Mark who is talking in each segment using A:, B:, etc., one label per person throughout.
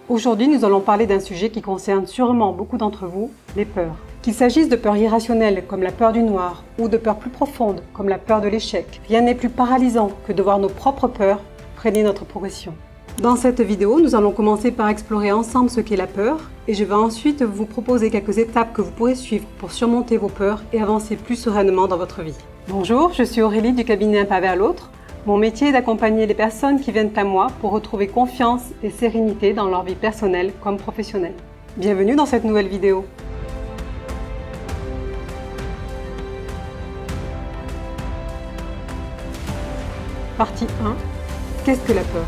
A: Aujourd'hui, nous allons parler d'un sujet qui concerne sûrement beaucoup d'entre vous, les peurs. Qu'il s'agisse de peurs irrationnelles comme la peur du noir ou de peurs plus profondes comme la peur de l'échec, rien n'est plus paralysant que de voir nos propres peurs freiner notre progression. Dans cette vidéo, nous allons commencer par explorer ensemble ce qu'est la peur et je vais ensuite vous proposer quelques étapes que vous pourrez suivre pour surmonter vos peurs et avancer plus sereinement dans votre vie. Bonjour, je suis Aurélie du cabinet Un pas vers l'autre. Mon métier est d'accompagner les personnes qui viennent à moi pour retrouver confiance et sérénité dans leur vie personnelle comme professionnelle. Bienvenue dans cette nouvelle vidéo. Partie 1. Qu'est-ce que la peur ?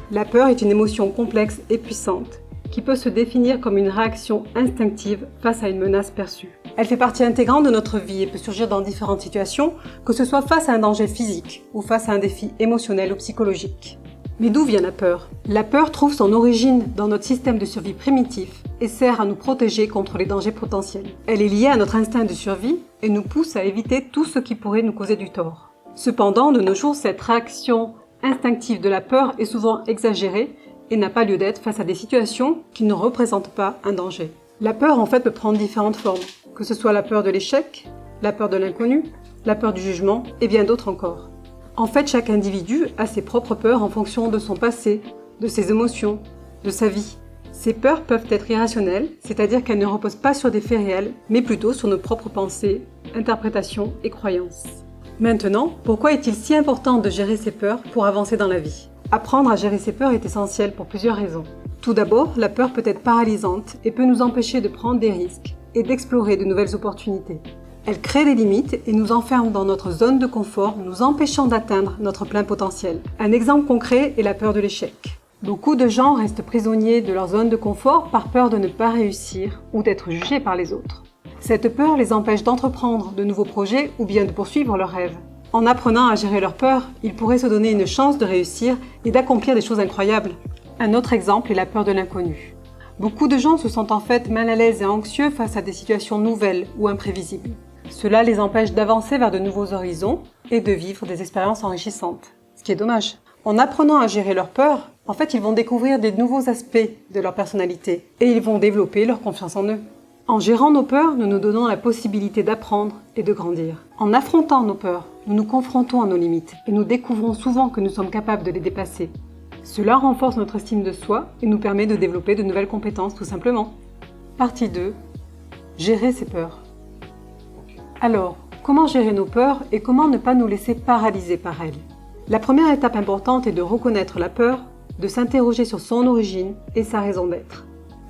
A: La peur est une émotion complexe et puissante qui peut se définir comme une réaction instinctive face à une menace perçue. Elle fait partie intégrante de notre vie et peut surgir dans différentes situations, que ce soit face à un danger physique ou face à un défi émotionnel ou psychologique. Mais d'où vient la peur ? La peur trouve son origine dans notre système de survie primitif et sert à nous protéger contre les dangers potentiels. Elle est liée à notre instinct de survie et nous pousse à éviter tout ce qui pourrait nous causer du tort. Cependant, de nos jours, cette réaction instinctive de la peur est souvent exagérée et n'a pas lieu d'être face à des situations qui ne représentent pas un danger. La peur, en fait, peut prendre différentes formes, que ce soit la peur de l'échec, la peur de l'inconnu, la peur du jugement et bien d'autres encore. En fait, chaque individu a ses propres peurs en fonction de son passé, de ses émotions, de sa vie. Ces peurs peuvent être irrationnelles, c'est-à-dire qu'elles ne reposent pas sur des faits réels, mais plutôt sur nos propres pensées, interprétations et croyances. Maintenant, pourquoi est-il si important de gérer ses peurs pour avancer dans la vie ? Apprendre à gérer ses peurs est essentiel pour plusieurs raisons. Tout d'abord, la peur peut être paralysante et peut nous empêcher de prendre des risques et d'explorer de nouvelles opportunités. Elle crée des limites et nous enferme dans notre zone de confort, nous empêchant d'atteindre notre plein potentiel. Un exemple concret est la peur de l'échec. Beaucoup de gens restent prisonniers de leur zone de confort par peur de ne pas réussir ou d'être jugés par les autres. Cette peur les empêche d'entreprendre de nouveaux projets ou bien de poursuivre leurs rêves. En apprenant à gérer leurs peurs, ils pourraient se donner une chance de réussir et d'accomplir des choses incroyables. Un autre exemple est la peur de l'inconnu. Beaucoup de gens se sentent en fait mal à l'aise et anxieux face à des situations nouvelles ou imprévisibles. Cela les empêche d'avancer vers de nouveaux horizons et de vivre des expériences enrichissantes. Ce qui est dommage. En apprenant à gérer leurs peurs, en fait, ils vont découvrir des nouveaux aspects de leur personnalité et ils vont développer leur confiance en eux. En gérant nos peurs, nous nous donnons la possibilité d'apprendre et de grandir. En affrontant nos peurs, nous nous confrontons à nos limites et nous découvrons souvent que nous sommes capables de les dépasser. Cela renforce notre estime de soi et nous permet de développer de nouvelles compétences tout simplement. Partie 2. Gérer ses peurs. Alors, comment gérer nos peurs et comment ne pas nous laisser paralyser par elles ? La première étape importante est de reconnaître la peur, de s'interroger sur son origine et sa raison d'être.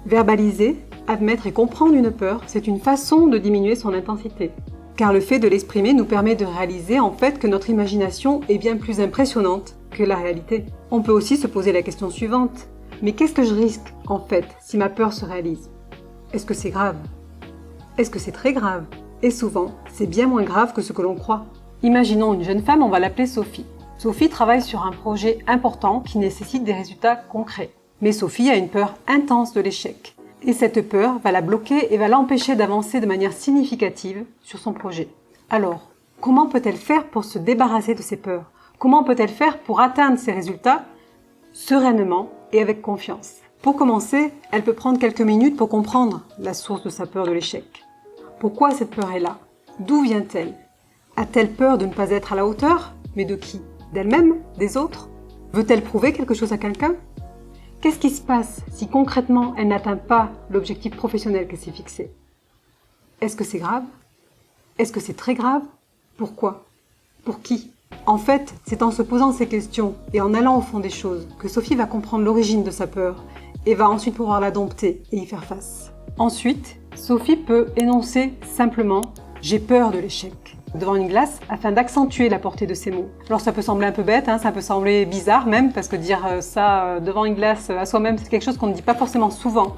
A: Verbaliser, admettre et comprendre une peur, c'est une façon de diminuer son intensité. Car le fait de l'exprimer nous permet de réaliser en fait que notre imagination est bien plus impressionnante que la réalité. On peut aussi se poser la question suivante. Mais qu'est-ce que je risque en fait si ma peur se réalise ? Est-ce que c'est grave ? Est-ce que c'est très grave ? Et souvent, c'est bien moins grave que ce que l'on croit. Imaginons une jeune femme, on va l'appeler Sophie. Sophie travaille sur un projet important qui nécessite des résultats concrets. Mais Sophie a une peur intense de l'échec. Et cette peur va la bloquer et va l'empêcher d'avancer de manière significative sur son projet. Alors, comment peut-elle faire pour se débarrasser de ses peurs ? Comment peut-elle faire pour atteindre ses résultats sereinement et avec confiance ? Pour commencer, elle peut prendre quelques minutes pour comprendre la source de sa peur de l'échec. Pourquoi cette peur est là ? D'où vient-elle ? A-t-elle peur de ne pas être à la hauteur ? Mais de qui ? D'elle-même ? Des autres ? Veut-elle prouver quelque chose à quelqu'un ? Qu'est-ce qui se passe si concrètement elle n'atteint pas l'objectif professionnel qu'elle s'est fixé ? Est-ce que c'est grave ? Est-ce que c'est très grave ? Pourquoi ? Pour qui ? En fait, c'est en se posant ces questions et en allant au fond des choses que Sophie va comprendre l'origine de sa peur et va ensuite pouvoir la dompter et y faire face. Ensuite, Sophie peut énoncer simplement « j'ai peur de l'échec » devant une glace afin d'accentuer la portée de ces mots. Alors ça peut sembler un peu bête, ça peut sembler bizarre même, parce que dire ça devant une glace à soi-même, c'est quelque chose qu'on ne dit pas forcément souvent.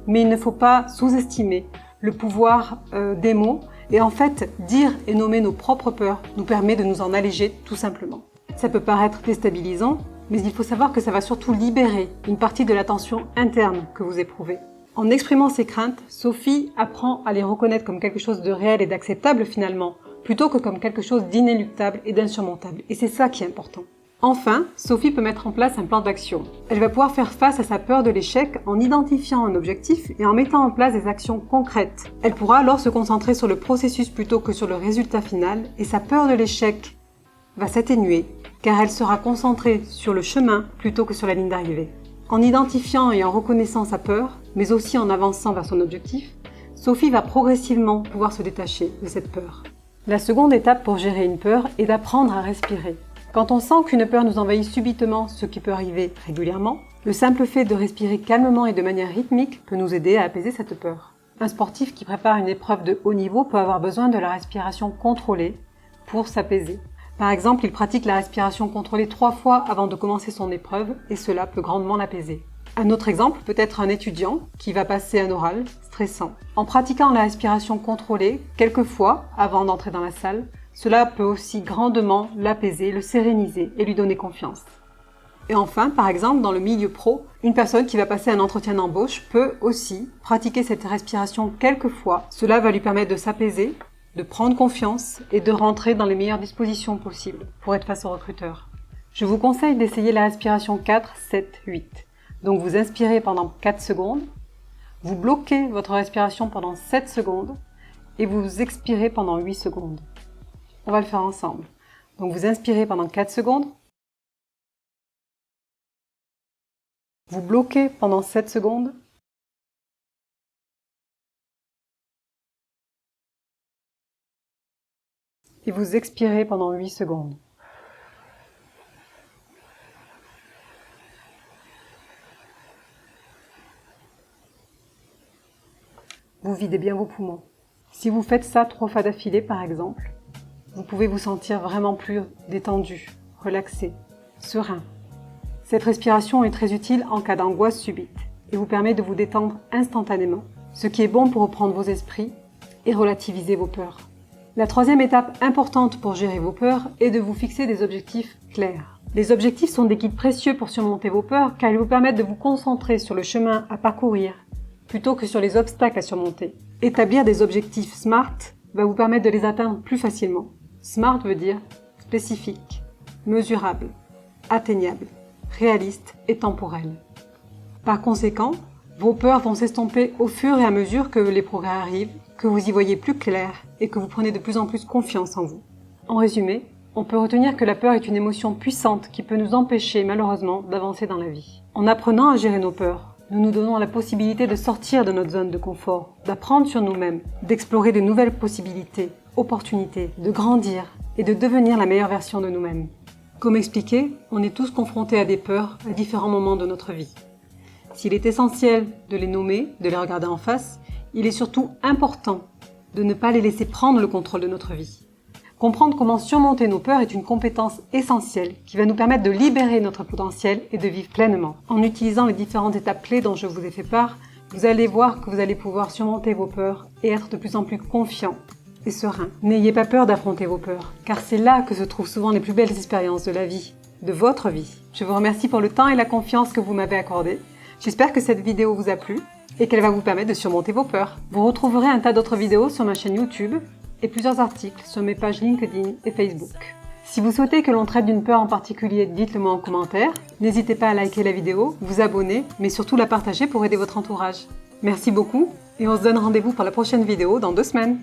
A: Mais il ne faut pas sous-estimer le pouvoir des mots. Et en fait, dire et nommer nos propres peurs nous permet de nous en alléger tout simplement. Ça peut paraître déstabilisant, mais il faut savoir que ça va surtout libérer une partie de la tension interne que vous éprouvez. En exprimant ses craintes, Sophie apprend à les reconnaître comme quelque chose de réel et d'acceptable finalement, plutôt que comme quelque chose d'inéluctable et d'insurmontable. Et c'est ça qui est important. Enfin, Sophie peut mettre en place un plan d'action. Elle va pouvoir faire face à sa peur de l'échec en identifiant un objectif et en mettant en place des actions concrètes. Elle pourra alors se concentrer sur le processus plutôt que sur le résultat final et sa peur de l'échec va s'atténuer car elle sera concentrée sur le chemin plutôt que sur la ligne d'arrivée. En identifiant et en reconnaissant sa peur, mais aussi en avançant vers son objectif, Sophie va progressivement pouvoir se détacher de cette peur. La seconde étape pour gérer une peur est d'apprendre à respirer. Quand on sent qu'une peur nous envahit subitement, ce qui peut arriver régulièrement, le simple fait de respirer calmement et de manière rythmique peut nous aider à apaiser cette peur. Un sportif qui prépare une épreuve de haut niveau peut avoir besoin de la respiration contrôlée pour s'apaiser. Par exemple, il pratique la respiration contrôlée 3 fois avant de commencer son épreuve et cela peut grandement l'apaiser. Un autre exemple peut être un étudiant qui va passer un oral stressant. En pratiquant la respiration contrôlée quelques fois avant d'entrer dans la salle, cela peut aussi grandement l'apaiser, le séréniser et lui donner confiance. Et enfin, par exemple, dans le milieu pro, une personne qui va passer un entretien d'embauche peut aussi pratiquer cette respiration quelques fois. Cela va lui permettre de s'apaiser, de prendre confiance et de rentrer dans les meilleures dispositions possibles pour être face au recruteur. Je vous conseille d'essayer la respiration 4-7-8. Donc vous inspirez pendant 4 secondes, vous bloquez votre respiration pendant 7 secondes et vous expirez pendant 8 secondes. On va le faire ensemble. Donc vous inspirez pendant 4 secondes, vous bloquez pendant 7 secondes, et vous expirez pendant 8 secondes. Vous videz bien vos poumons. Si vous faites ça 3 fois d'affilée par exemple, vous pouvez vous sentir vraiment plus détendu, relaxé, serein. Cette respiration est très utile en cas d'angoisse subite et vous permet de vous détendre instantanément, ce qui est bon pour reprendre vos esprits et relativiser vos peurs. La troisième étape importante pour gérer vos peurs est de vous fixer des objectifs clairs. Les objectifs sont des guides précieux pour surmonter vos peurs car ils vous permettent de vous concentrer sur le chemin à parcourir plutôt que sur les obstacles à surmonter. Établir des objectifs SMART va vous permettre de les atteindre plus facilement. SMART veut dire spécifique, mesurable, atteignable, réaliste et temporel. Par conséquent, vos peurs vont s'estomper au fur et à mesure que les progrès arrivent, que vous y voyez plus clair et que vous prenez de plus en plus confiance en vous. En résumé, on peut retenir que la peur est une émotion puissante qui peut nous empêcher malheureusement d'avancer dans la vie. En apprenant à gérer nos peurs, nous nous donnons la possibilité de sortir de notre zone de confort, d'apprendre sur nous-mêmes, d'explorer de nouvelles possibilités, opportunités, de grandir et de devenir la meilleure version de nous-mêmes. Comme expliqué, on est tous confrontés à des peurs à différents moments de notre vie. S'il est essentiel de les nommer, de les regarder en face, il est surtout important de ne pas les laisser prendre le contrôle de notre vie. Comprendre comment surmonter nos peurs est une compétence essentielle qui va nous permettre de libérer notre potentiel et de vivre pleinement. En utilisant les différentes étapes clés dont je vous ai fait part, vous allez voir que vous allez pouvoir surmonter vos peurs et être de plus en plus confiant et serein. N'ayez pas peur d'affronter vos peurs, car c'est là que se trouvent souvent les plus belles expériences de la vie, de votre vie. Je vous remercie pour le temps et la confiance que vous m'avez accordé. J'espère que cette vidéo vous a plu et qu'elle va vous permettre de surmonter vos peurs. Vous retrouverez un tas d'autres vidéos sur ma chaîne YouTube et plusieurs articles sur mes pages LinkedIn et Facebook. Si vous souhaitez que l'on traite d'une peur en particulier, dites-le moi en commentaire. N'hésitez pas à liker la vidéo, vous abonner, mais surtout la partager pour aider votre entourage. Merci beaucoup et on se donne rendez-vous pour la prochaine vidéo dans 2 semaines.